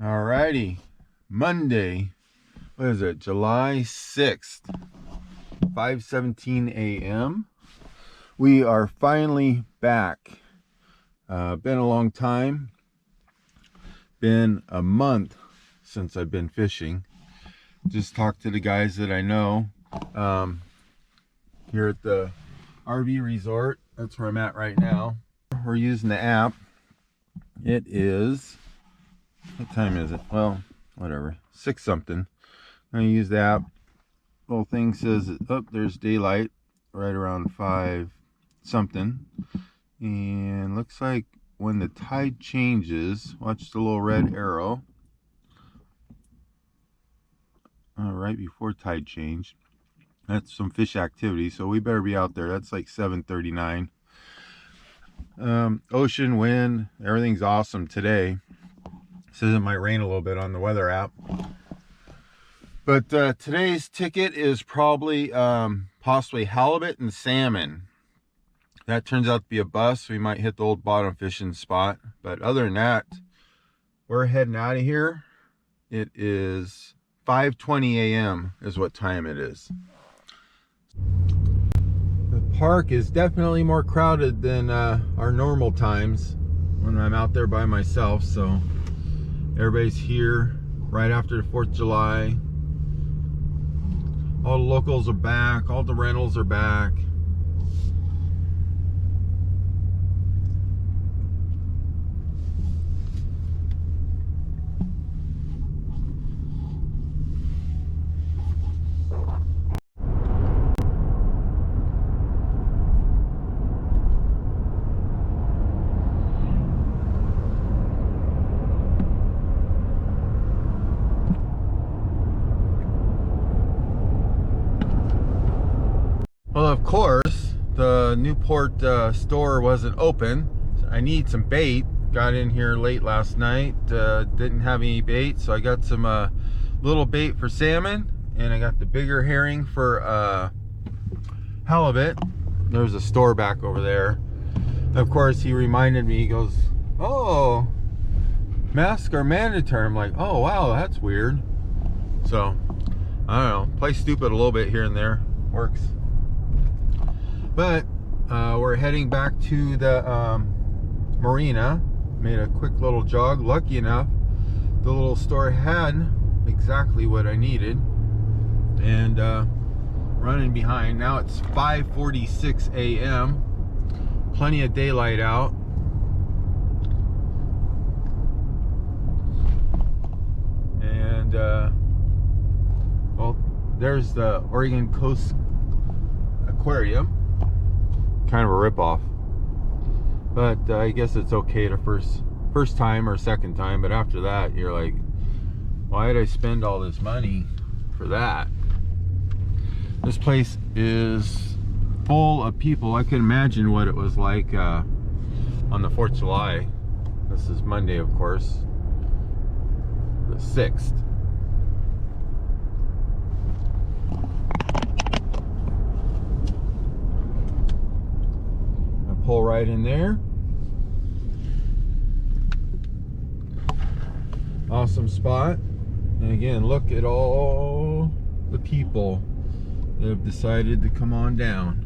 Alrighty, Monday, what is it, July 6th, 5:17 a.m. We are finally back. Been a long time. Been a month since I've been fishing. Just talked to the guys that I know here at the RV resort. That's where I'm at right now. We're using the app. It is, what time is it? Well, whatever, 6 something. I'm gonna use the app. Little thing says, oh, there's daylight right around 5 something. And looks like when the tide changes, watch the little red arrow. Right before tide change. That's some fish activity, so we better be out there. That's like 7:39. Ocean, wind, everything's awesome today. Says it might rain a little bit on the weather app. But today's ticket is probably possibly halibut and salmon. That turns out to be a bust. We might hit the old bottom fishing spot. But other than that, we're heading out of here. It is 5:20 a.m. is what time it is. The park is definitely more crowded than our normal times when I'm out there by myself. So everybody's here right after the 4th of July. All the locals are back. All the rentals are back. Well, of course, the Newport store wasn't open. I need some bait. Got in here late last night. Didn't have any bait, so I got some little bait for salmon, and I got the bigger herring for halibut. There's a store back over there. Of course, he reminded me, he goes, oh, masks are mandatory. I'm like, oh, wow, that's weird. So, I don't know, play stupid a little bit here and there. Works. But we're heading back to the marina. Made a quick little jog. Lucky enough, the little store had exactly what I needed. And running behind. Now it's 5:46 a.m. Plenty of daylight out. And well, there's the Oregon Coast Aquarium. Kind of a rip-off, but I guess it's okay to first time or second time, but after that you're like, why did I spend all this money for that? This place is full of people. I can imagine what it was like on the 4th of July. This is Monday, of course, the 6th. Pull right in there. Awesome spot. And again, look at all the people that have decided to come on down.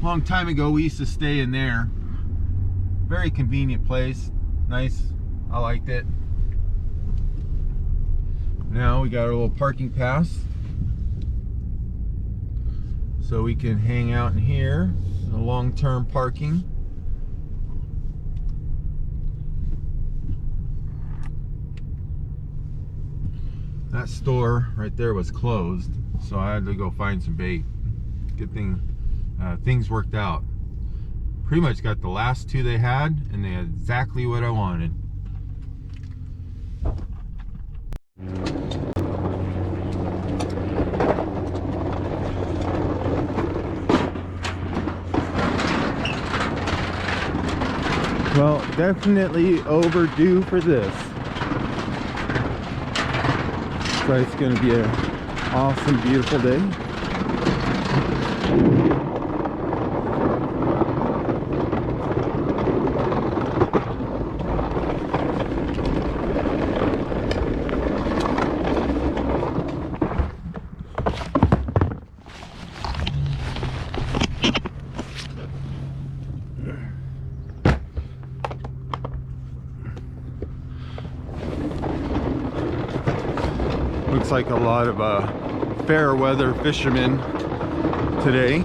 A long time ago, we used to stay in there. Very convenient place. Nice. I liked it. Now we got our little parking pass, so we can hang out in here, long-term parking. That store right there was closed, so I had to go find some bait. Good thing things worked out. Pretty much got the last 2 they had, and they had exactly what I wanted. Well, definitely overdue for this. So it's going to be an awesome, beautiful day. Looks like a lot of fair weather fishermen today.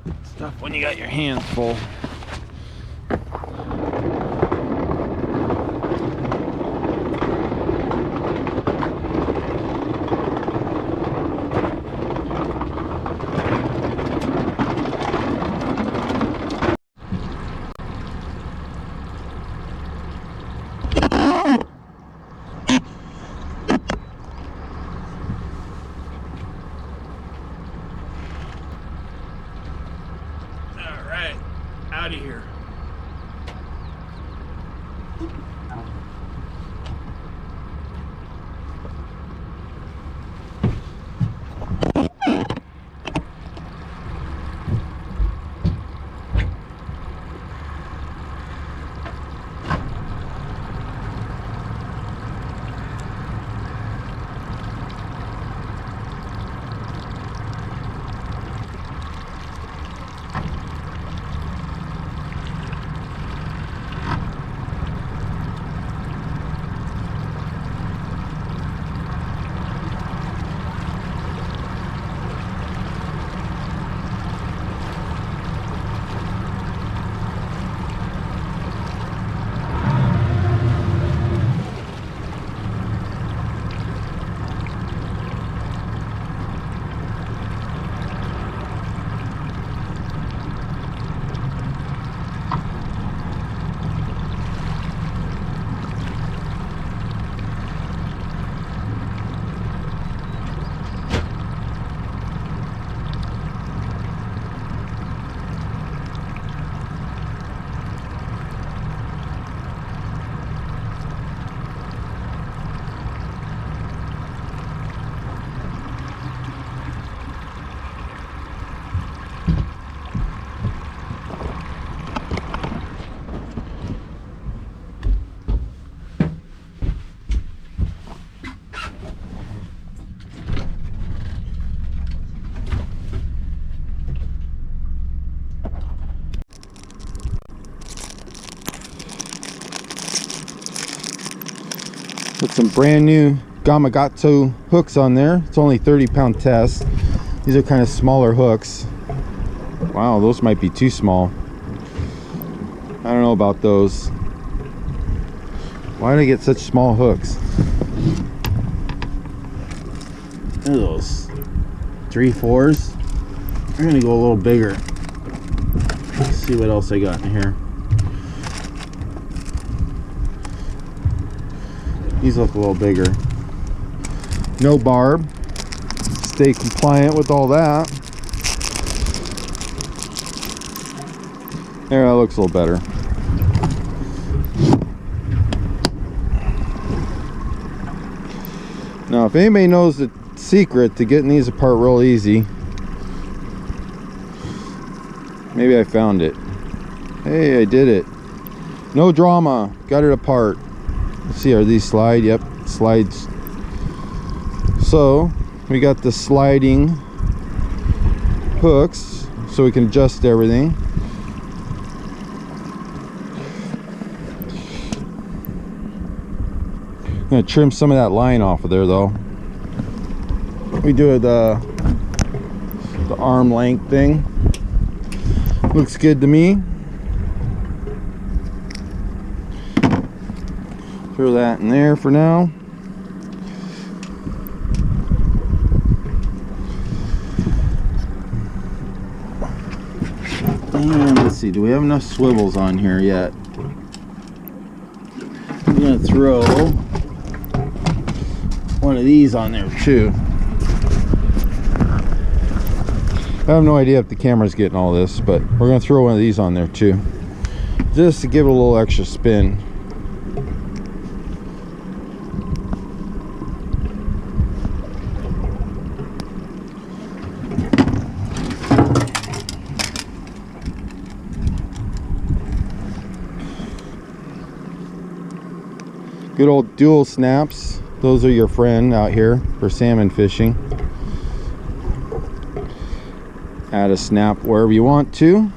It's tough when you got your hands full. Out of here. Put some brand new Gamakatsu hooks on there. It's only 30-pound test. These are kind of smaller hooks. Wow, those might be too small. I don't know about those. Why did I get such small hooks? Look at those 3/4s. We're gonna go a little bigger. Let's see what else I got in here. These look a little bigger. No barb. Stay compliant with all that. There, that looks a little better. Now, if anybody knows the secret to getting these apart real easy, maybe I found it. Hey, I did it. No drama. Got it apart. Let's see, are these slide? Yep, slides. So we got the sliding hooks so we can adjust everything. I'm gonna trim some of that line off of there though. We do the arm length thing. Looks good to me. Throw that in there for now. And let's see, do we have enough swivels on here yet? I'm gonna throw one of these on there too. I have no idea if the camera's getting all this, but we're gonna throw one of these on there too, just to give it a little extra spin. Good old dual snaps. Those are your friend out here for salmon fishing. Add a snap wherever you want to.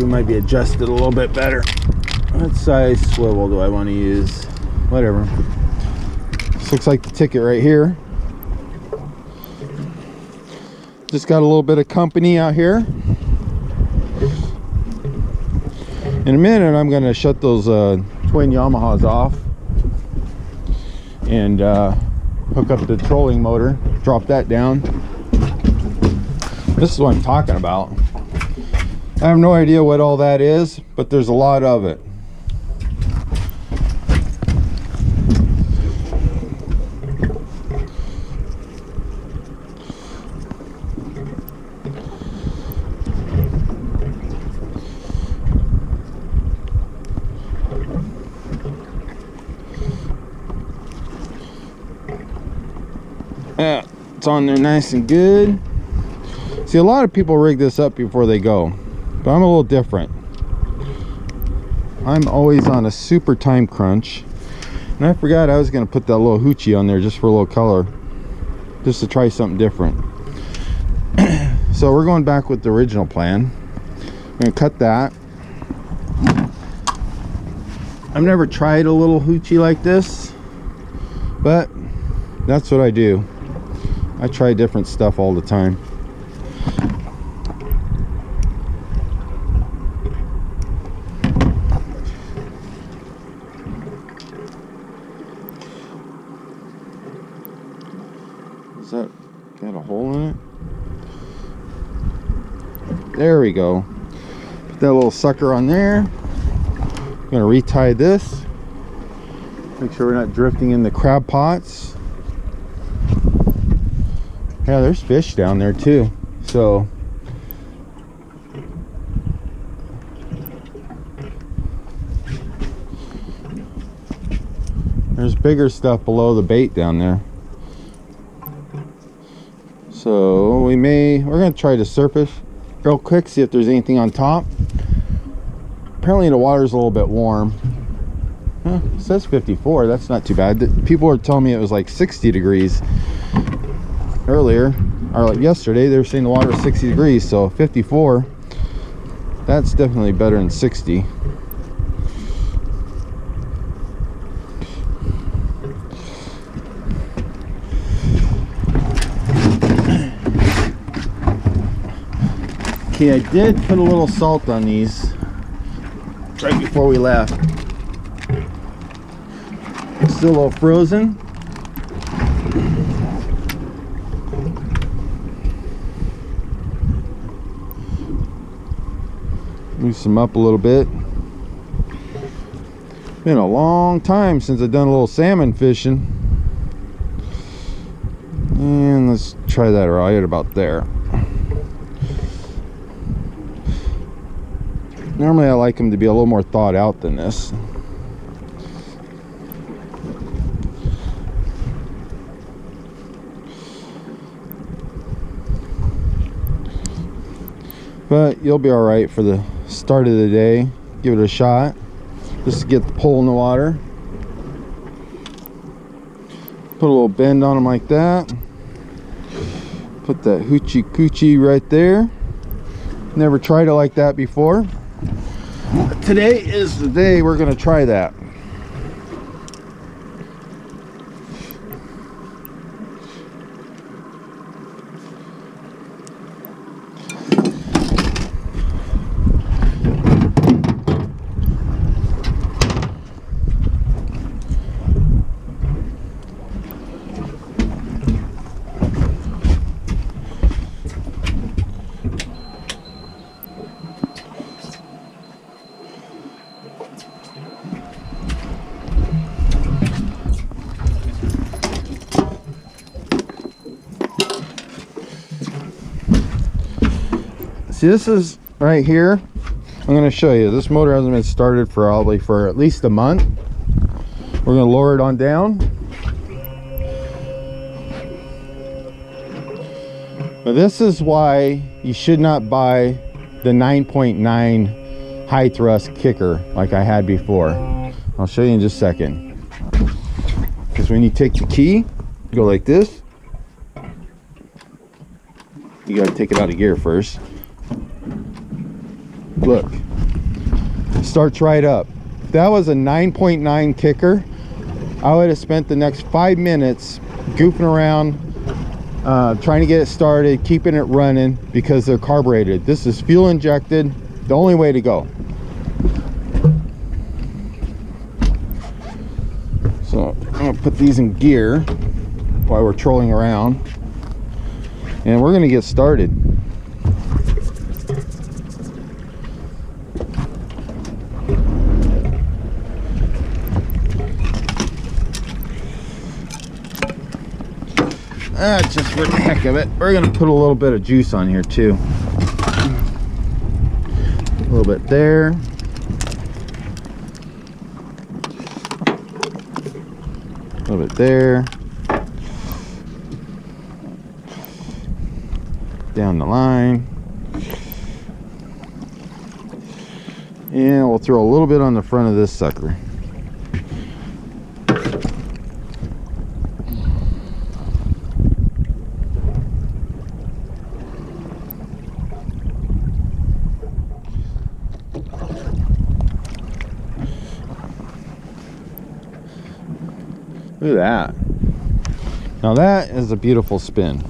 we might be adjusted a little bit better. What size swivel do I want to use? Whatever. This looks like the ticket right here. Just got a little bit of company out here. In a minute, I'm going to shut those twin Yamahas off and hook up the trolling motor, drop that down. This is what I'm talking about. I have no idea what all that is, but there's a lot of it. Yeah, it's on there nice and good. See, a lot of people rig this up before they go, but I'm a little different. I'm always on a super time crunch, and I forgot I was going to put that little hoochie on there just for a little color, just to try something different. So we're going back with the original plan. I'm going to cut that. I've never tried a little hoochie like this, but that's what I do. I try different stuff all the time. Is that got a hole in it? There we go. Put that little sucker on there. I'm gonna retie this. Make sure we're not drifting in the crab pots. Yeah, there's fish down there too. So there's bigger stuff below the bait down there. So we're gonna try to surface real quick, see if there's anything on top. Apparently the water's a little bit warm. It says 54, that's not too bad. People were telling me it was like 60 degrees earlier, or like yesterday. They were saying the water was 60 degrees, so 54, that's definitely better than 60. Okay, I did put a little salt on these right before we left. It's still a little frozen. Loosen them up a little bit. Been a long time since I've done a little salmon fishing. And let's try that right about there. Normally I like them to be a little more thawed out than this. But you'll be all right for the start of the day. Give it a shot just to get the pole in the water. Put a little bend on them like that. Put that hoochie coochie right there. Never tried it like that before. Today is the day we're gonna try that. See, this is right here. I'm going to show you. This motor hasn't been started probably for at least a month. We're going to lower it on down. But this is why you should not buy the 9.9 high thrust kicker like I had before. I'll show you in just a second. Because when you take the key, you go like this. You got to take it out of gear first. Look, starts right up. If that was a 9.9 kicker, I would have spent the next 5 minutes goofing around, trying to get it started, keeping it running, because they're carbureted. This is fuel injected, the only way to go. So I'm gonna put these in gear while we're trolling around, and we're gonna get started. Just for the heck of it, we're gonna put a little bit of juice on here too. A little bit there. A little bit there. Down the line. And we'll throw a little bit on the front of this sucker. Look at that. Now that is a beautiful spin.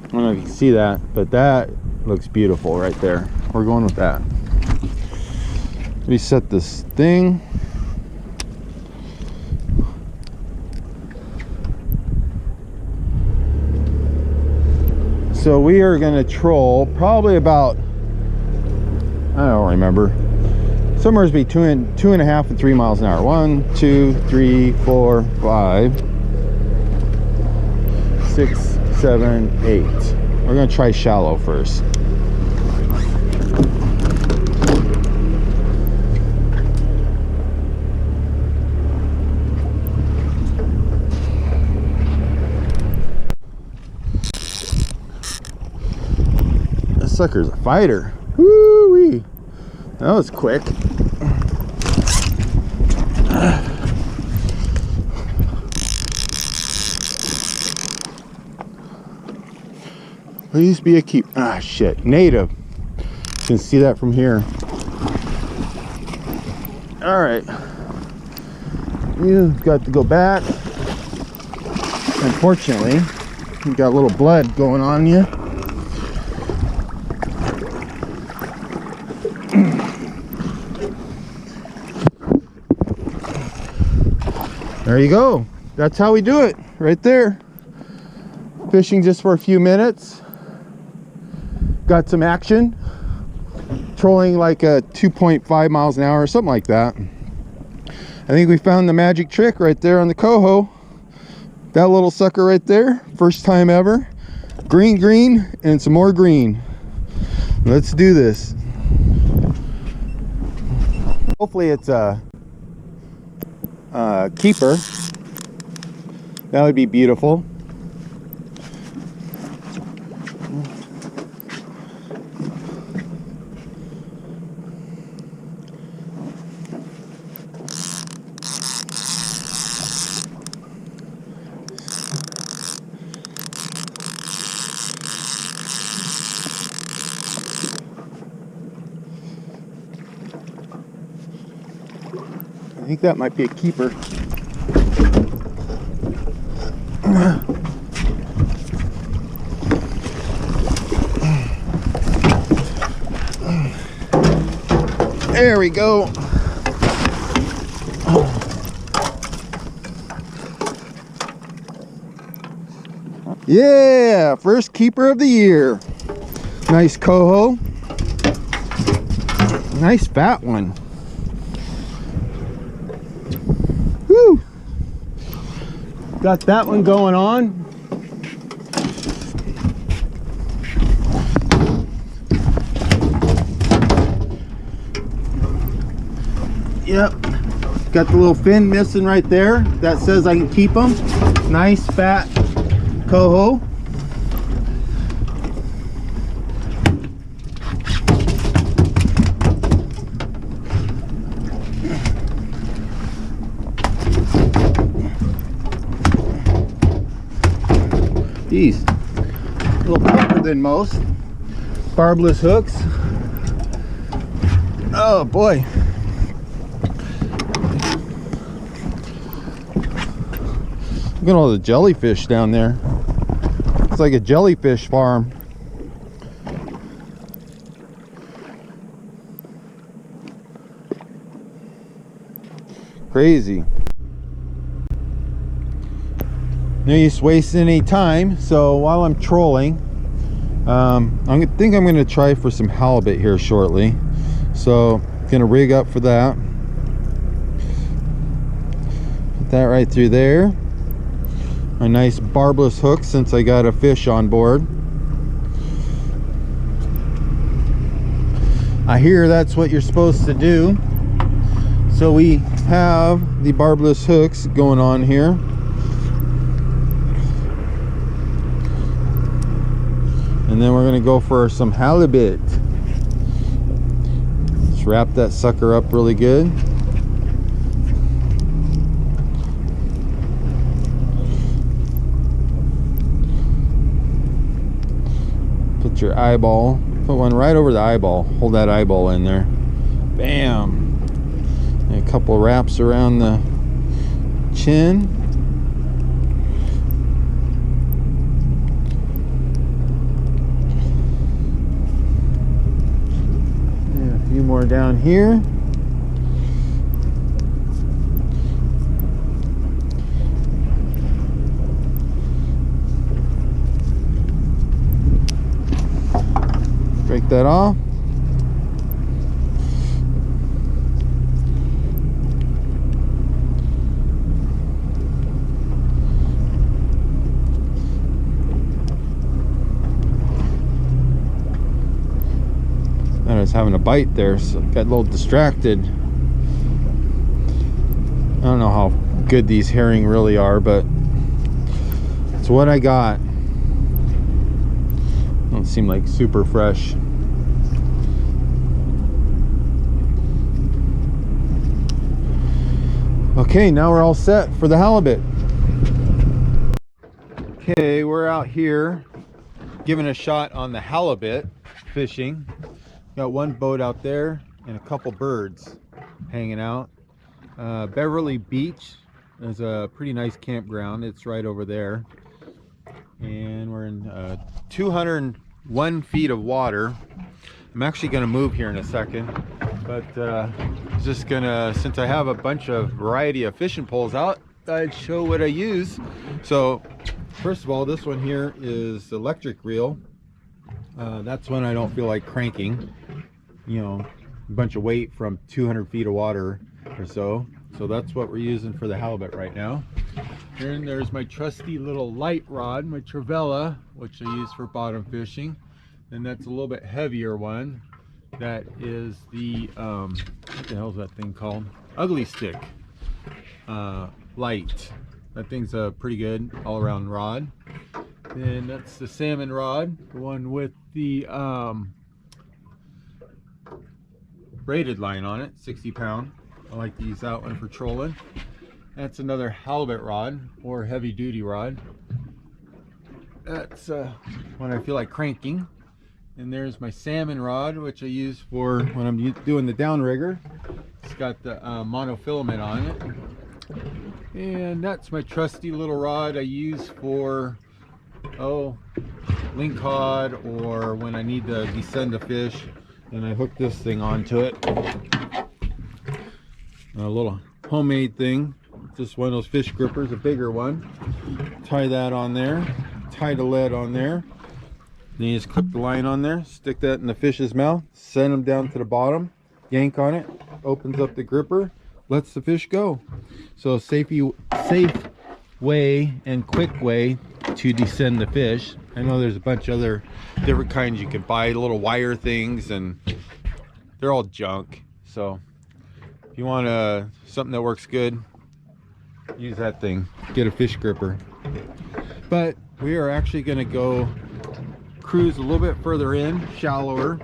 I don't know if you can see that, but that looks beautiful right there. We're going with that. Let me set this thing. So we are going to troll probably about, I don't remember, somewhere between 2.5 and 3 miles an hour. 1, 2, 3, 4, 5, 6, 7, 8. We're going to try shallow first. This sucker's a fighter. Woo-wee. That was quick. Please be a keep. Ah, shit. Native. You can see that from here. All right. You've got to go back. Unfortunately, you got a little blood going on you. There you go. That's how we do it right there. Fishing just for a few minutes. Got some action. Trolling like a 2.5 miles an hour or something like that. I think we found the magic trick right there on the coho. That little sucker right there. First time ever. Green, green, and some more green. Let's do this. Hopefully it's a keeper. That would be beautiful. I think that might be a keeper. There we go. Yeah, first keeper of the year. Nice coho. Nice fat one. Woo! Got that one going on. Yep. Got the little fin missing right there. That says I can keep them. Nice fat coho. Geez, a little tougher than most. Barbless hooks. Oh boy. Look at all the jellyfish down there. It's like a jellyfish farm. Crazy. No use wasting any time. So while I'm trolling, I think I'm going to try for some halibut here shortly. So going to rig up for that. Put that right through there. A nice barbless hook since I got a fish on board. I hear that's what you're supposed to do. So we have the barbless hooks going on here. And then we're going to go for some halibut. Let's wrap that sucker up really good. Put your eyeball, put one right over the eyeball. Hold that eyeball in there. Bam. And a couple wraps around the chin. And a few more down here. Break that off. I was having a bite there, so got a little distracted. I don't know how good these herring really are, but it's what I got. Don't seem like super fresh. Okay, now we're all set for the halibut. Okay, we're out here giving a shot on the halibut fishing. Got one boat out there and a couple birds hanging out. Beverly Beach is a pretty nice campground. It's right over there. And we're in 201 feet of water. I'm actually going to move here in a second, but just gonna, since I have a bunch of variety of fishing poles out, I'd show what I use. So first of all, this one here is electric reel. That's when I don't feel like cranking, you know, a bunch of weight from 200 feet of water or so. So that's what we're using for the halibut right now. And there's my trusty little light rod, my Travella, which I use for bottom fishing. And that's a little bit heavier one. That is the, what the hell is that thing called? Ugly Stick light. That thing's a pretty good all-around rod. And that's the salmon rod, the one with the braided line on it, 60 pound. I like to use that one for trolling. That's another halibut rod or heavy duty rod. That's when I feel like cranking. And there's my salmon rod, which I use for when I'm doing the downrigger. It's got the monofilament on it. And that's my trusty little rod I use for, lingcod, or when I need to descend a fish. And I hook this thing onto it. A little homemade thing. Just one of those fish grippers, a bigger one. Tie that on there. Tie the lead on there. Then you just clip the line on there, stick that in the fish's mouth, send them down to the bottom, yank on it, opens up the gripper, lets the fish go. So safe way and quick way to descend the fish. I know there's a bunch of other different kinds you can buy, little wire things, and they're all junk. So if you want something that works good, use that thing. Get a fish gripper. But we are actually going to go cruise a little bit further in, shallower,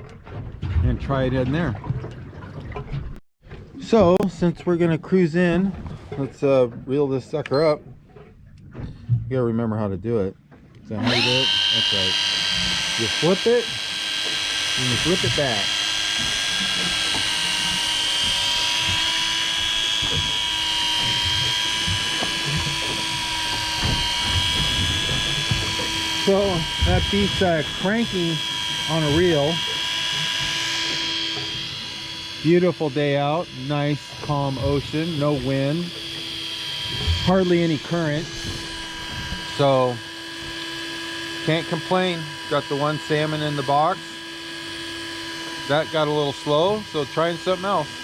and try it in there. So since we're going to cruise in, let's reel this sucker up. You gotta remember how to do it. Is that how you do it? That's right. You flip it, and you flip it back. So that beats cranking on a reel. Beautiful day out, nice calm ocean, no wind, hardly any current. So can't complain. Got the one salmon in the box. That got a little slow, so trying something else.